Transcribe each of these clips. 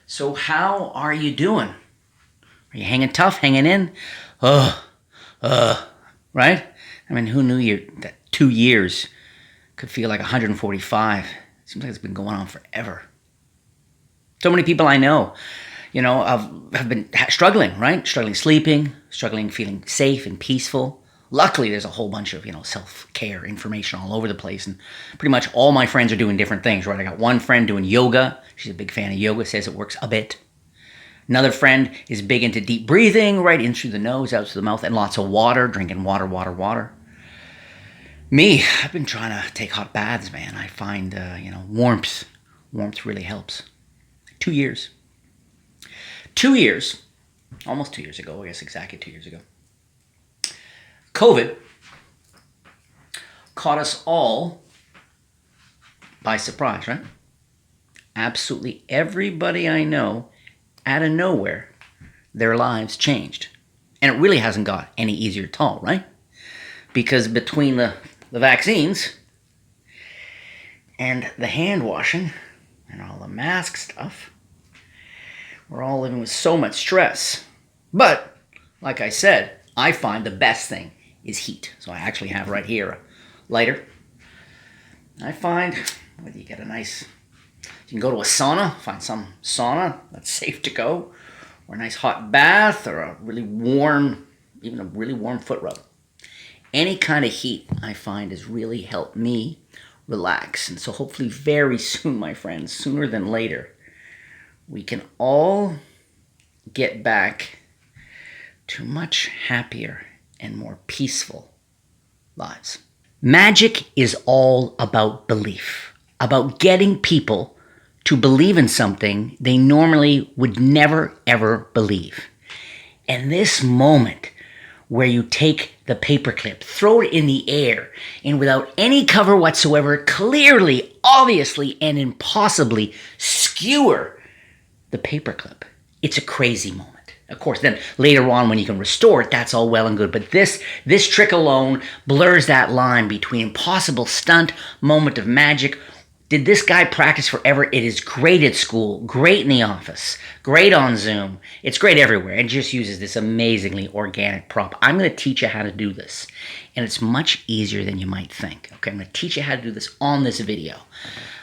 So how are you doing? Are you hanging tough, hanging in? Right? I mean, who knew that 2 years could feel like 145? Seems like it's been going on forever. So many people I know, have been struggling, right? Struggling sleeping, struggling feeling safe and peaceful. Luckily, there's a whole bunch of, self-care information all over the place. And pretty much all my friends are doing different things, right? I got one friend doing yoga. She's a big fan of yoga, says it works a bit. Another friend is big into deep breathing, right in through the nose, out through the mouth, and lots of water, drinking water. Me, I've been trying to take hot baths, man. I find, warmth really helps. 2 years. 2 years, almost 2 years ago, I guess exactly 2 years ago, COVID caught us all by surprise, right? Absolutely everybody I know, out of nowhere, their lives changed. And it really hasn't got any easier at all, right? Because between the vaccines and the hand washing and all the mask stuff, we're all living with so much stress. But, like I said, I find the best thing is heat. So I actually have right here a lighter. I find whether you get you can go to a sauna, find some sauna that's safe to go, or a nice hot bath, or a really warm foot rub. Any kind of heat I find has really helped me relax. And so hopefully very soon, my friends, sooner than later, we can all get back to much happier and more peaceful lives. Magic is all about belief, about getting people to believe in something they normally would never, ever believe. And this moment where you take the paperclip, throw it in the air, and without any cover whatsoever, clearly, obviously, and impossibly skewer the paperclip. It's a crazy moment. Of course, then later on when you can restore it, that's all well and good. But this trick alone blurs that line between impossible stunt, moment of magic. Did this guy practice forever? It is great at school, great in the office, great on Zoom. It's great everywhere. It just uses this amazingly organic prop. I'm going to teach you how to do this. And it's much easier than you might think. Okay, I'm going to teach you how to do this on this video.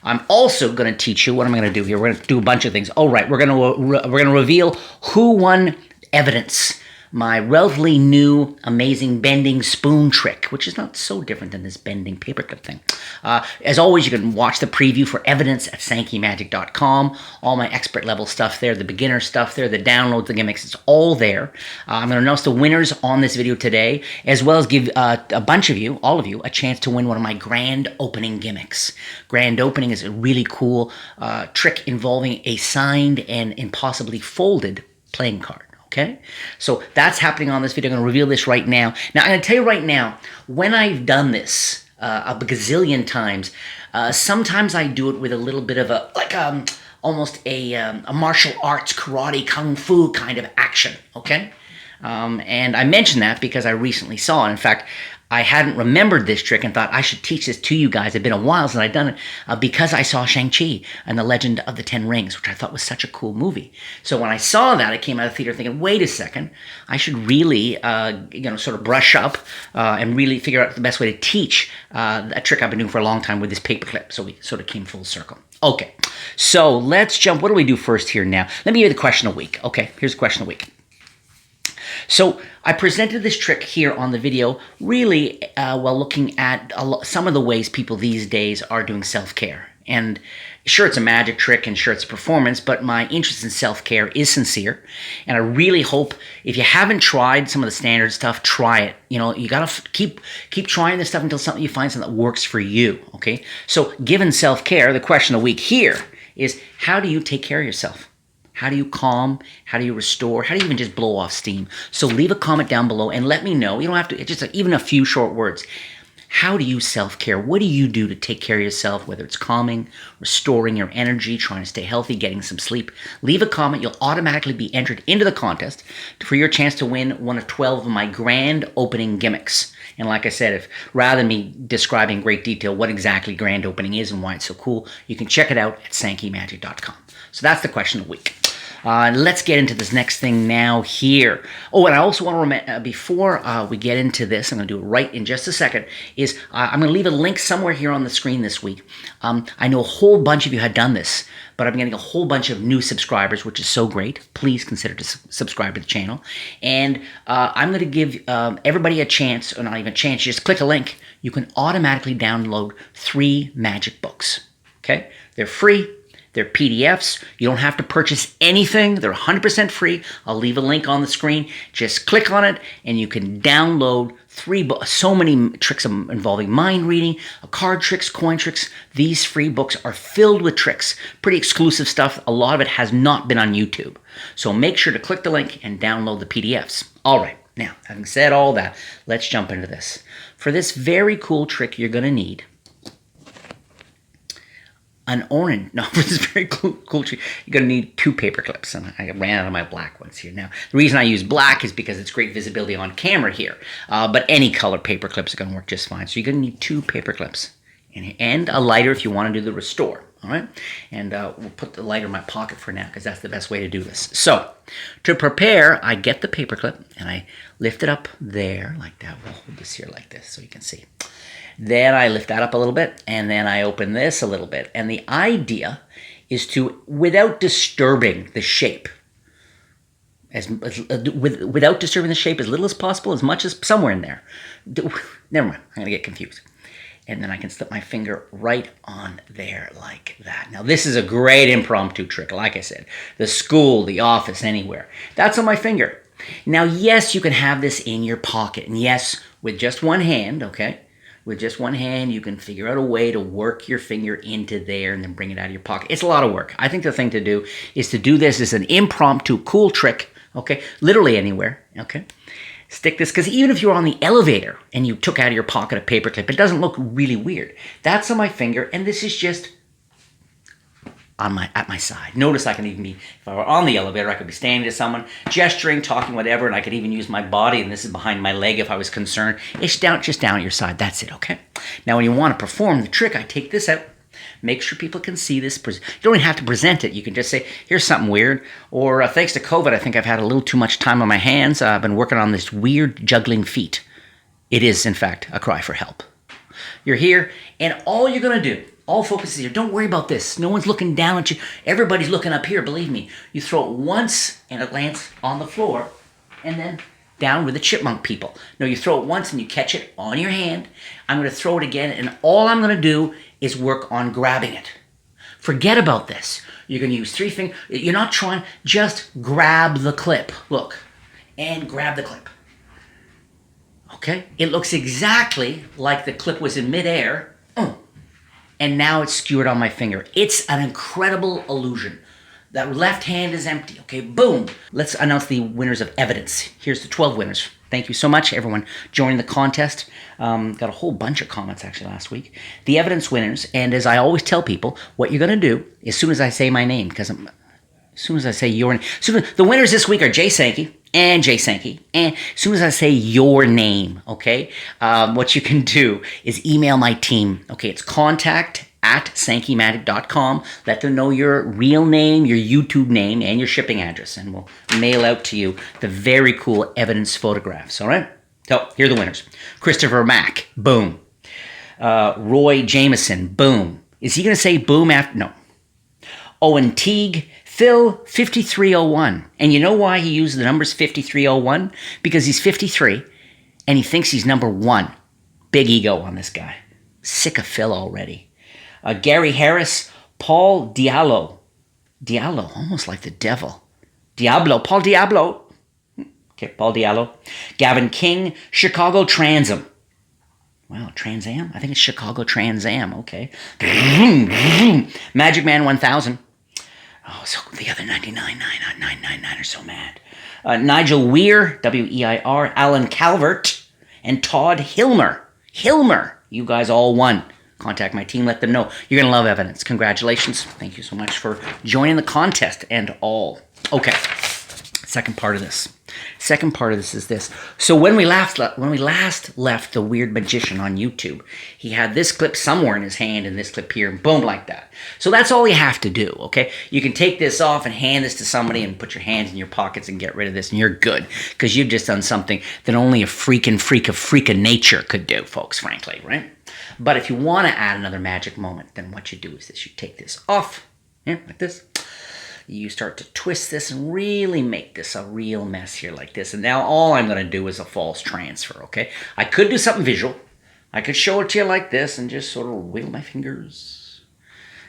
I'm also going to teach you what I'm going to do here. We're going to do a bunch of things. Oh, right, we're going to reveal who won evidence. My relatively new, amazing bending spoon trick, which is not so different than this bending paperclip thing. As always, you can watch the preview for evidence at sankeymagic.com. All my expert level stuff there, the beginner stuff there, the downloads, the gimmicks, it's all there. I'm going to announce the winners on this video today, as well as give a bunch of you, all of you, a chance to win one of my grand opening gimmicks. Grand opening is a really cool trick involving a signed and impossibly folded playing card. Okay, so that's happening on this video. I'm going to reveal this right now. Now, I'm going to tell you right now, when I've done this a gazillion times, sometimes I do it with a little bit of almost a martial arts, karate, kung fu kind of action, okay? And I mention that because I recently saw it. In fact, I hadn't remembered this trick and thought I should teach this to you guys. It's been a while since I'd done it because I saw Shang-Chi and the Legend of the Ten Rings, which I thought was such a cool movie. So when I saw that, I came out of the theater thinking, wait a second, I should really, sort of brush up and really figure out the best way to teach a trick I've been doing for a long time with this paperclip. So we sort of came full circle. Okay, so let's jump. What do we do first here now? Let me give you the question of the week. Okay, here's the question of the week. So I presented this trick here on the video really while looking at some of the ways people these days are doing self-care. And sure, it's a magic trick and sure, it's a performance, but my interest in self-care is sincere. And I really hope if you haven't tried some of the standard stuff, try it. You got to keep trying this stuff until you find something that works for you, okay? So given self-care, the question of the week here is, how do you take care of yourself? How do you calm? How do you restore? How do you even just blow off steam? So leave a comment down below and let me know. You don't have to, just even a few short words. How do you self-care? What do you do to take care of yourself, whether it's calming, restoring your energy, trying to stay healthy, getting some sleep? Leave a comment. You'll automatically be entered into the contest for your chance to win one of 12 of my grand opening gimmicks. And like I said, if rather than me describing in great detail what exactly grand opening is and why it's so cool, you can check it out at sankeymagic.com. So that's the question of the week. Let's get into this next thing now here. Oh, and I also want to remember, before we get into this, I'm going to do it right in just a second, is I'm going to leave a link somewhere here on the screen this week. I know a whole bunch of you had done this, but I'm getting a whole bunch of new subscribers, which is so great. Please consider to subscribe to the channel. And I'm going to give everybody a chance, or not even a chance, just click a link. You can automatically download 3 magic books. Okay? They're free. They're PDFs. You don't have to purchase anything. They're 100% free. I'll leave a link on the screen. Just click on it, and you can download 3 books. So many tricks involving mind reading, card tricks, coin tricks. These free books are filled with tricks. Pretty exclusive stuff. A lot of it has not been on YouTube. So make sure to click the link and download the PDFs. All right. Now, having said all that, let's jump into this. For this very cool trick, you're going to need an orange. No, this is very cool trick. You're going to need 2 paper clips, and I ran out of my black ones here. Now, the reason I use black is because it's great visibility on camera here, but any color paper clips are going to work just fine. So you're going to need 2 paper clips and a lighter if you want to do the restore. All right, and we'll put the lighter in my pocket for now because that's the best way to do this. So, to prepare, I get the paper clip and I lift it up there like that. We'll hold this here like this so you can see. Then I lift that up a little bit, and then I open this a little bit. And the idea is to, without disturbing the shape, without disturbing the shape as little as possible, as much as somewhere in there. Never mind, I'm going to get confused. And then I can slip my finger right on there like that. Now, this is a great impromptu trick, like I said. The school, the office, anywhere. That's on my finger. Now, yes, you can have this in your pocket. And yes, with just one hand, okay? With just one hand, you can figure out a way to work your finger into there and then bring it out of your pocket. It's a lot of work. I think the thing to do is to do this as an impromptu, cool trick, okay? Literally anywhere, okay? Stick this, because even if you were on the elevator and you took out of your pocket a paper clip, it doesn't look really weird. That's on my finger, and this is just at my side. Notice I can even be, if I were on the elevator, I could be standing to someone, gesturing, talking, whatever, and I could even use my body, and this is behind my leg if I was concerned. It's just down at your side. That's it, okay? Now, when you want to perform the trick, I take this out, make sure people can see this. You don't even have to present it. You can just say, here's something weird. Or thanks to COVID, I think I've had a little too much time on my hands. I've been working on this weird juggling feat. It is, in fact, a cry for help. You're here, and all you're going to do, all focus is here. Don't worry about this. No one's looking down at you. Everybody's looking up here, believe me. You throw it once, and it lands on the floor, and then down with the chipmunk people. No, you throw it once, and you catch it on your hand. I'm going to throw it again, and all I'm going to do is work on grabbing it. Forget about this. You're going to use 3 fingers. You're not trying. Just grab the clip. Look, and grab the clip. Okay? It looks exactly like the clip was in midair. And now it's skewered on my finger. It's an incredible illusion. That left hand is empty. Okay, boom. Let's announce the winners of evidence. Here's the 12 winners. Thank you so much, everyone joining the contest. Got a whole bunch of comments, actually, last week. The evidence winners, and as I always tell people, what you're going to do, as soon as I say my name, because as soon as I say your name, the winners this week are Jay Sankey, and Jay Sankey. And as soon as I say your name, okay, what you can do is email my team. Okay, it's contact@sankeymatic.com. Let them know your real name, your YouTube name, and your shipping address, and we'll mail out to you the very cool evidence photographs, all right? So, here are the winners. Christopher Mack, boom. Roy Jameson, boom. Is he going to say boom after? No. Owen Teague, Phil, 5301. And you know why he used the numbers 5301? Because he's 53, and he thinks he's number 1. Big ego on this guy. Sick of Phil already. Gary Harris, Paul Diallo. Diallo, almost like the devil. Diablo, Paul Diablo. Okay, Paul Diallo. Gavin King, Chicago Transam. Wow, Trans Am? I think it's Chicago Trans Am, okay. Magic Man 1000. Oh, so the other 999 are so mad. Nigel Weir, W-E-I-R, Alan Calvert, and Todd Hilmer. Hilmer, you guys all won. Contact my team, let them know. You're going to love evidence. Congratulations. Thank you so much for joining the contest and all. Okay, second part of this. Second part of this is this. So when we last left the weird magician on YouTube, he had this clip somewhere in his hand and this clip here, and boom, like that. So that's all you have to do, okay? You can take this off and hand this to somebody and put your hands in your pockets and get rid of this, and you're good, because you've just done something that only a freak of nature could do, folks, frankly, right? But if you want to add another magic moment, then what you do is this. You take this off, here, like this. You start to twist this and really make this a real mess here like this. And now all I'm going to do is a false transfer, okay? I could do something visual. I could show it to you like this and just sort of wiggle my fingers.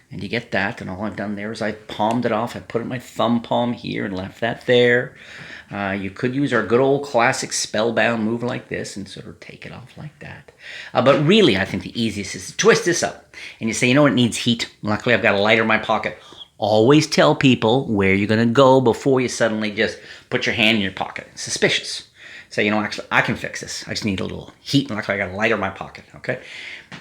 And you get that. And all I've done there is I palmed it off. I put it in my thumb palm here and left that there. You could use our good old classic spellbound move like this and sort of take it off like that. But really, I think the easiest is to twist this up. And you say, you know what, it needs heat. Luckily, I've got a lighter in my pocket. Always tell people where you're going to go before you suddenly just put your hand in your pocket. It's suspicious. Say, you know, actually, I can fix this. I just need a little heat, and luckily I got a lighter in my pocket, okay?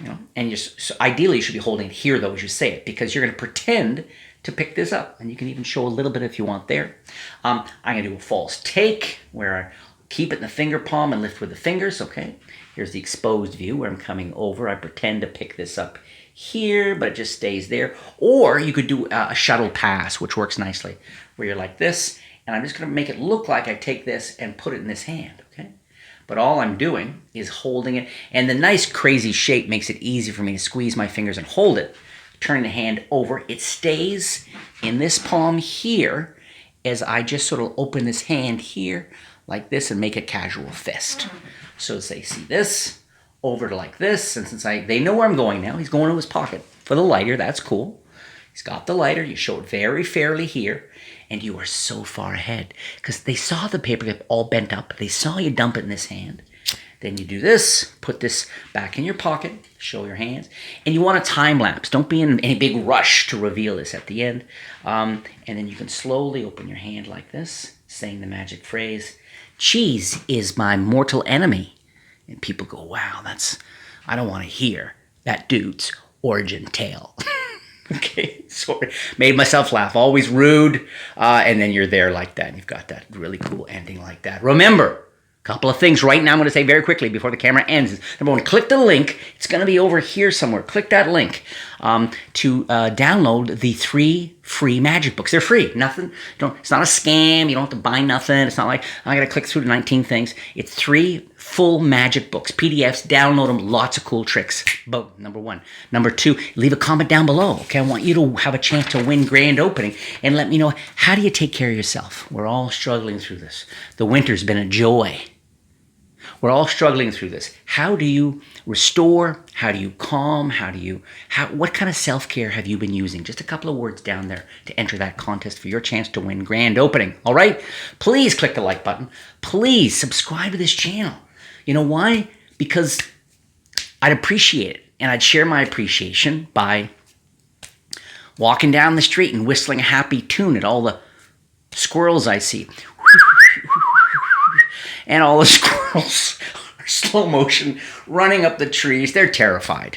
You know, and so ideally you should be holding it here, though, as you say it, because you're going to pretend to pick this up, and you can even show a little bit if you want there. I'm going to do a false take, where I keep it in the finger palm and lift with the fingers, okay? Here's the exposed view where I'm coming over. I pretend to pick this up here, but it just stays there. Or you could do a shuttle pass, which works nicely, where you're like this, and I'm just going to make it look like I take this and put it in this hand, okay? But all I'm doing is holding it, and the nice crazy shape makes it easy for me to squeeze my fingers and hold it. Turning the hand over, it stays in this palm here as I just sort of open this hand here like this and make a casual fist. So say, see this, over to like this, and since they know where I'm going now, he's going to his pocket for the lighter. That's cool. He's got the lighter. You show it very fairly here, and you are so far ahead because they saw the paperclip all bent up. They saw you dump it in this hand. Then you do this, put this back in your pocket, show your hands, and you want a time lapse. Don't be in any big rush to reveal this at the end. And then you can slowly open your hand like this, saying the magic phrase, "Cheese is my mortal enemy." And people go, wow, I don't want to hear that dude's origin tale. Okay, sorry. Made myself laugh. Always rude. And then you're there like that. And you've got that really cool ending like that. Remember, a couple of things right now I'm going to say very quickly before the camera ends. Number one, click the link. It's going to be over here somewhere. Click that link to download the 3 free magic books. They're free. Nothing. It's not a scam. You don't have to buy nothing. It's not like I got to click through to 19 things. It's 3 full magic books, PDFs. Download them. Lots of cool tricks. Boom. Number one. Number two, leave a comment down below. Okay, I want you to have a chance to win grand opening and let me know, how do you take care of yourself? We're all struggling through this. The winter's been a joy. We're all struggling through this. How do you restore? How do you calm? What kind of self-care have you been using? Just a couple of words down there to enter that contest for your chance to win grand opening. All right? Please click the like button. Please subscribe to this channel. You know why? Because I'd appreciate it. And I'd share my appreciation by walking down the street and whistling a happy tune at all the squirrels I see. And all the squirrels are slow motion running up the trees. They're terrified.